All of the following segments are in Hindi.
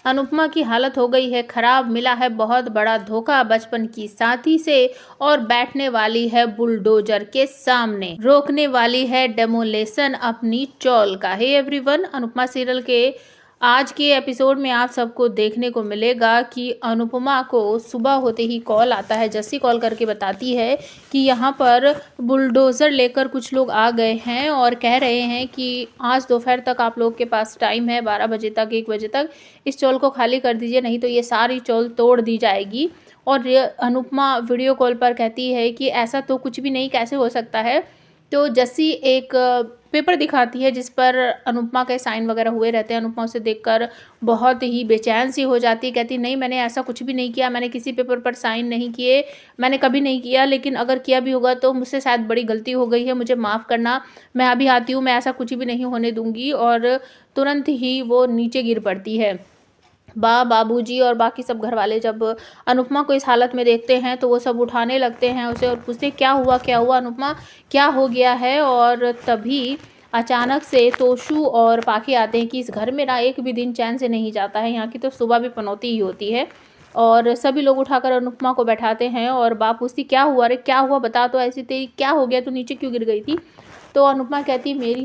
अनुपमा की हालत हो गई है खराब, मिला है बहुत बड़ा धोखा बचपन की साथी से और बैठने वाली है बुलडोजर के सामने, रोकने वाली है डेमोलेशन अपनी चौल का। हे एवरीवन, अनुपमा सीरियल के आज के एपिसोड में आप सबको देखने को मिलेगा कि अनुपमा को सुबह होते ही कॉल आता है। जस्सी कॉल करके बताती है कि यहाँ पर बुलडोज़र लेकर कुछ लोग आ गए हैं और कह रहे हैं कि आज दोपहर तक आप लोग के पास टाइम है, 12 बजे तक, 1 बजे तक इस चौल को खाली कर दीजिए, नहीं तो ये सारी चौल तोड़ दी जाएगी। और अनुपमा वीडियो कॉल पर कहती है कि ऐसा तो कुछ भी नहीं, कैसे हो सकता है। तो जस्सी एक पेपर दिखाती है जिस पर अनुपमा के साइन वगैरह हुए रहते हैं। अनुपमा उसे देखकर बहुत ही बेचैन सी हो जाती है, कहती नहीं मैंने ऐसा कुछ भी नहीं किया, मैंने किसी पेपर पर साइन नहीं किए, मैंने कभी नहीं किया, लेकिन अगर किया भी होगा तो मुझसे शायद बड़ी गलती हो गई है, मुझे माफ़ करना, मैं अभी आती हूँ, मैं ऐसा कुछ भी नहीं होने दूंगी। और तुरंत ही वो नीचे गिर पड़ती है। बाबूजी और बाकी सब घर वाले जब अनुपमा को इस हालत में देखते हैं तो वो सब उठाने लगते हैं उसे और पूछते हैं क्या हुआ अनुपमा, क्या हो गया है। और तभी अचानक से तोशु और पाखी आते हैं कि इस घर में ना एक भी दिन चैन से नहीं जाता है, यहाँ की तो सुबह भी पनौती ही होती है। और सभी लोग उठाकर अनुपमा को बैठाते हैं और बाप पूछती क्या हुआ रे, क्या हुआ बता, तो ऐसी तेरी क्या हो गया, तू नीचे क्यों गिर गई थी। तो अनुपमा कहती मेरी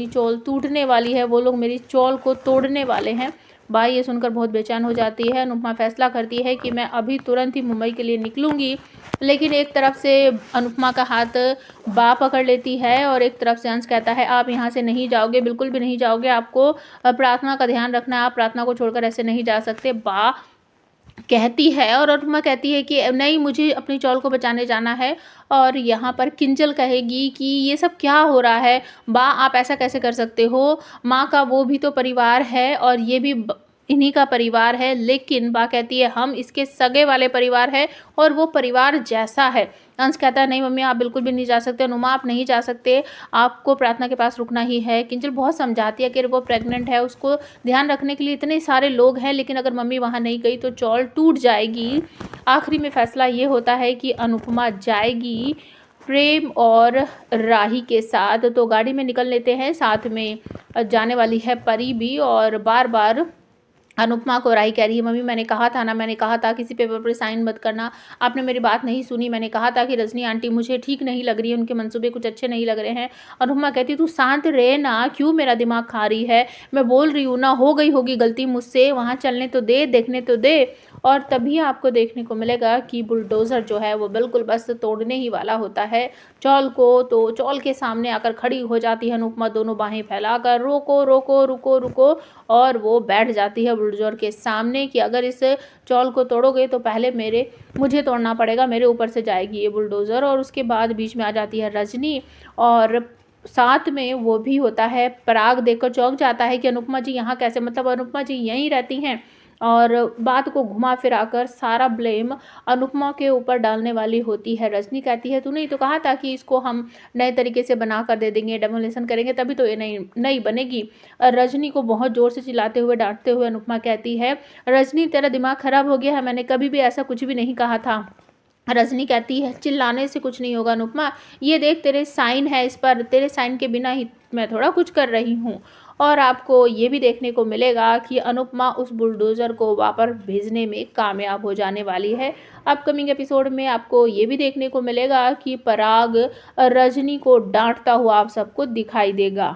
चौल टूटने वाली है, वो लोग मेरी चौल को तोड़ने वाले हैं। बाई ये सुनकर बहुत बेचैन हो जाती है। अनुपमा फैसला करती है कि मैं अभी तुरंत ही मुंबई के लिए निकलूंगी, लेकिन एक तरफ से अनुपमा का हाथ बा पकड़ लेती है और एक तरफ से अंश कहता है आप यहाँ से नहीं जाओगे, बिल्कुल भी नहीं जाओगे, आपको प्रार्थना का ध्यान रखना है, आप प्रार्थना को छोड़कर ऐसे नहीं जा सकते, बा कहती है। और अनुपमा कहती है कि नहीं, मुझे अपनी चौल को बचाने जाना है। और यहाँ पर किंजल कहेगी कि ये सब क्या हो रहा है बा, आप ऐसा कैसे कर सकते हो, माँ का वो भी तो परिवार है और ये भी इन्हीं का परिवार है। लेकिन बा कहती है हम इसके सगे वाले परिवार है और वो परिवार जैसा है। अंश कहता है नहीं मम्मी आप बिल्कुल भी नहीं जा सकते, नुमा आप नहीं जा सकते, आपको प्रार्थना के पास रुकना ही है। किंजल बहुत समझाती है कि वो प्रेग्नेंट है, उसको ध्यान रखने के लिए इतने सारे लोग हैं, लेकिन अगर मम्मी वहाँ नहीं गई तो चौल टूट जाएगी। आखिरी में फैसला ये होता है कि अनुपमा जाएगी प्रेम और राही के साथ। तो गाड़ी में निकल लेते हैं, साथ में जाने वाली है परी भी। और बार बार अनुपमा को राही कह रही है मम्मी मैंने कहा था ना, मैंने कहा था किसी पेपर पर साइन मत करना, आपने मेरी बात नहीं सुनी, मैंने कहा था कि रजनी आंटी मुझे ठीक नहीं लग रही है, उनके मंसूबे कुछ अच्छे नहीं लग रहे हैं। अनुपमा कहती तू शांत रहे ना, क्यों मेरा दिमाग खा रही है, मैं बोल रही हूँ ना, हो गई होगी गलती मुझसे, वहाँ चलने तो दे, देखने तो दे। और तभी आपको देखने को मिलेगा कि बुलडोज़र जो है वो बिल्कुल बस तोड़ने ही वाला होता है चौल को। तो चौल के सामने आकर खड़ी हो जाती है अनुपमा, दोनों बाहें फैलाकर रोको रोको रुको रुको, और वो बैठ जाती है बुलडोज़र के सामने कि अगर इस चौल को तोड़ोगे तो पहले मुझे तोड़ना पड़ेगा, मेरे ऊपर से जाएगी ये बुलडोज़र। और उसके बाद बीच में आ जाती है रजनी और साथ में वो भी होता है। पराग देखकर चौंक जाता है कि अनुपमा जी यहाँ कैसे, मतलब अनुपमा जी यहीं रहती हैं। और बात को घुमा फिरा कर सारा ब्लेम अनुपमा के ऊपर डालने वाली होती है। रजनी कहती है तूने ही तो कहा था कि इसको हम नए तरीके से बना कर दे देंगे, डेमोलेशन करेंगे, तभी तो ये नई बनेगी। रजनी को बहुत ज़ोर से चिल्लाते हुए डांटते हुए अनुपमा कहती है रजनी तेरा दिमाग खराब हो गया है, मैंने कभी भी ऐसा कुछ भी नहीं कहा था। रजनी कहती है चिल्लाने से कुछ नहीं होगा अनुपमा, ये देख तेरे साइन है इस पर, तेरे साइन के बिना ही मैं थोड़ा कुछ कर रही हूँ। और आपको ये भी देखने को मिलेगा कि अनुपमा उस बुलडोज़र को वापस भेजने में कामयाब हो जाने वाली है। अपकमिंग एपिसोड में आपको ये भी देखने को मिलेगा कि पराग रजनी को डांटता हुआ आप सबको दिखाई देगा।